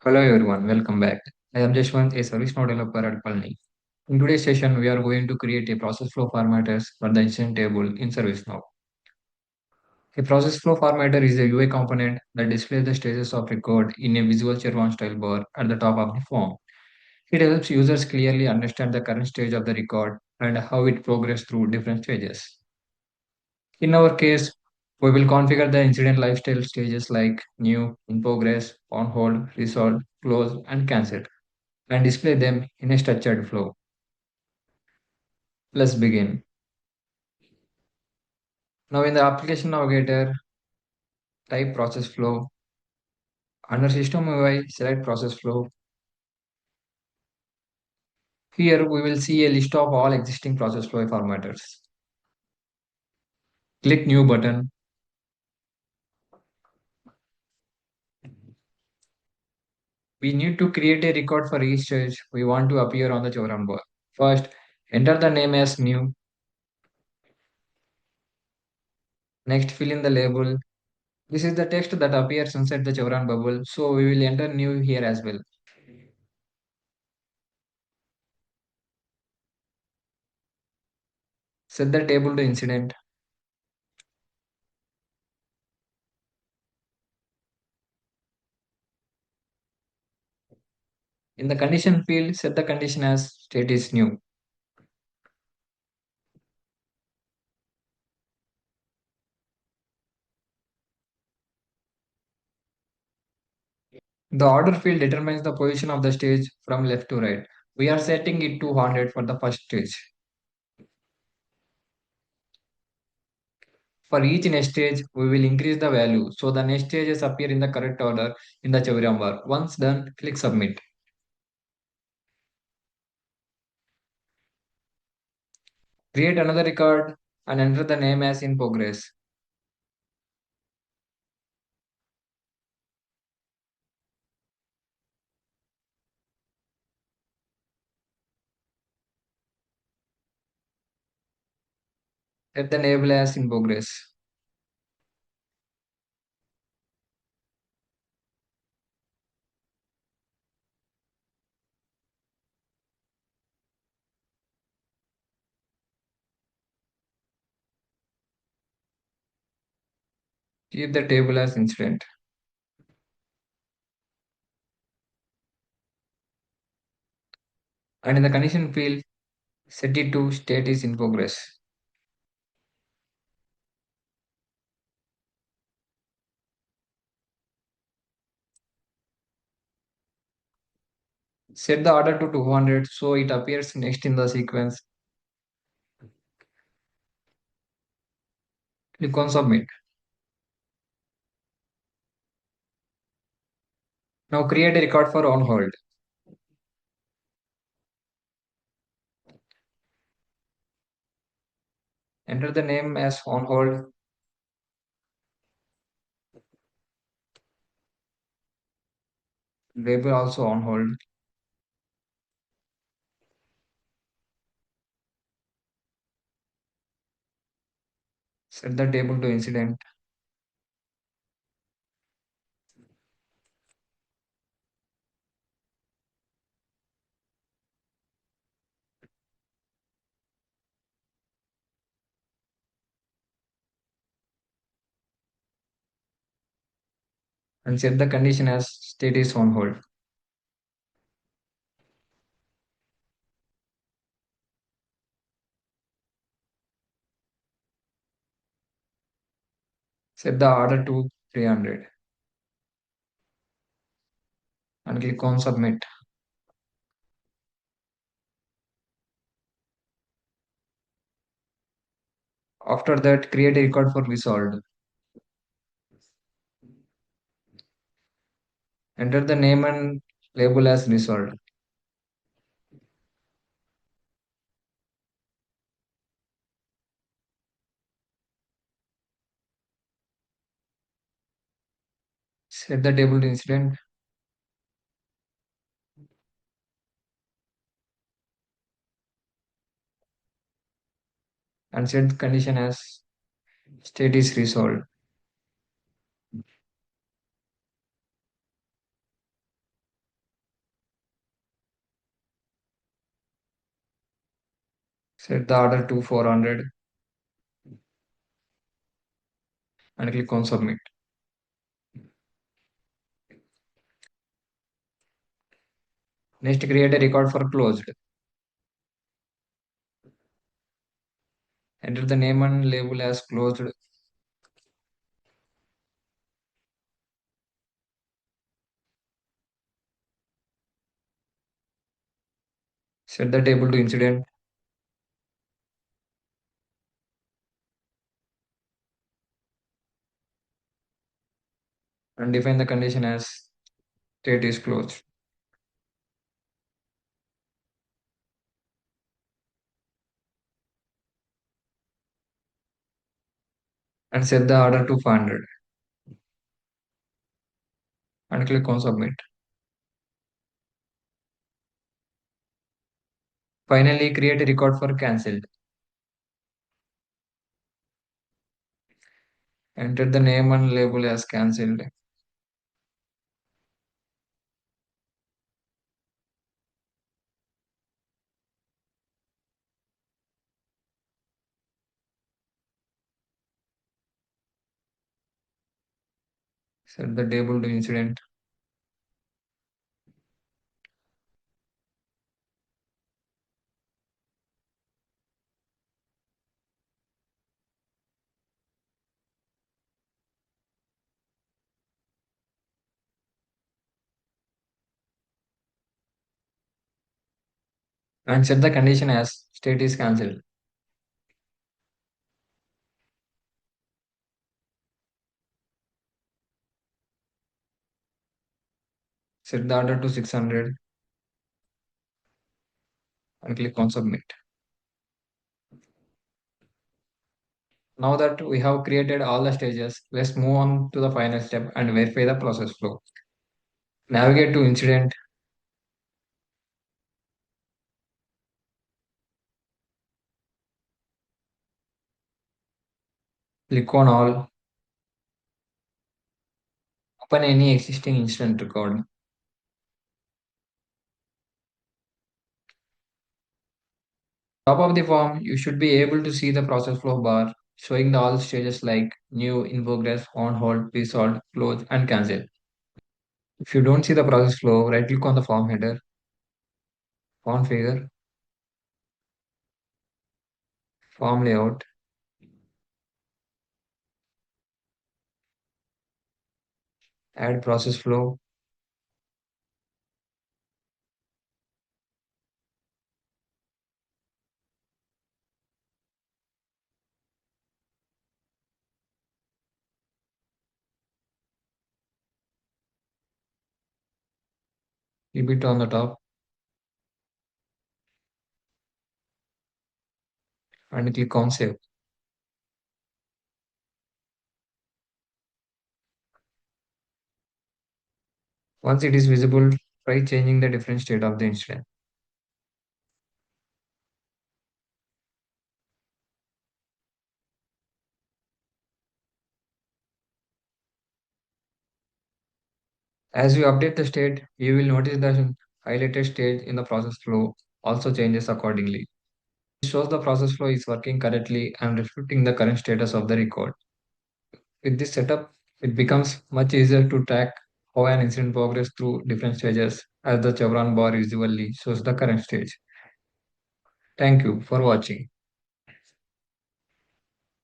Hello everyone, welcome back. I am Jashwant, a ServiceNow developer at Palni. In today's session, we are going to create a process flow formatters for the incident table in ServiceNow. A process flow formatter is a UI component that displays the stages of record in a visual Chevron style bar at the top of the form. It helps users clearly understand the current stage of the record and how it progressed through different stages. In our case, we will configure the incident lifestyle stages like new, in progress, on hold, resolved, close, and cancel, and display them in a structured flow. Let's begin. Now in the application navigator, type process flow. Under system UI, select process flow. Here we will see a list of all existing process flow formatters. Click new button. We need to create a record for each stage we want to appear on the Chevron bar. First, enter the name as new. Next, fill in the label. This is the text that appears inside the Chevron bubble, so we will enter new here as well. Set the table to incident. In the condition field, set the condition as state is new. The order field determines the position of the stage from left to right. We are setting it to 100 for the first stage. For each next stage, we will increase the value so the next stages appear in the correct order in the Chevron bar. Once done, click submit. Create another record and enter the name as in progress. Set the label as in progress. Keep the table as incident. And in the condition field, set it to state is in progress. Set the order to 200 so it appears next in the sequence. Click on submit. Now create a record for on hold. Enter the name as on hold. Label also on hold. Set the table to incident. And set the condition as state is on hold. Set the order to 300 and click on submit. After that, create a record for resolved. Enter the name and label as resolved. Set the table to incident and set the condition as state is resolved. Set the order to 400 and click on submit. Next, create a record for closed. Enter the name and label as closed. Set the table to incident and define the condition as state is closed. And set the order to 500 and click on submit. Finally, create a record for cancelled. Enter the name and label as cancelled. Set the table to incident and set the condition as state is cancelled. Set the order to 600 and click on submit. Now that we have created all the stages, let's move on to the final step and verify the process flow. Navigate to incident, click on all, open any existing incident record. Top of the form, you should be able to see the process flow bar showing the all stages like new, in progress, on hold, resolved, close, and cancel. If you don't see the process flow, right click on the form header, form figure, form layout, add process flow, keep it on the top, and click on save. Once it is visible, try changing the different state of the incident. As you update the state, you will notice the highlighted stage in the process flow also changes accordingly. It shows the process flow is working correctly and reflecting the current status of the record. With this setup, it becomes much easier to track how an incident progress through different stages as the chevron bar visually shows the current stage. Thank you for watching.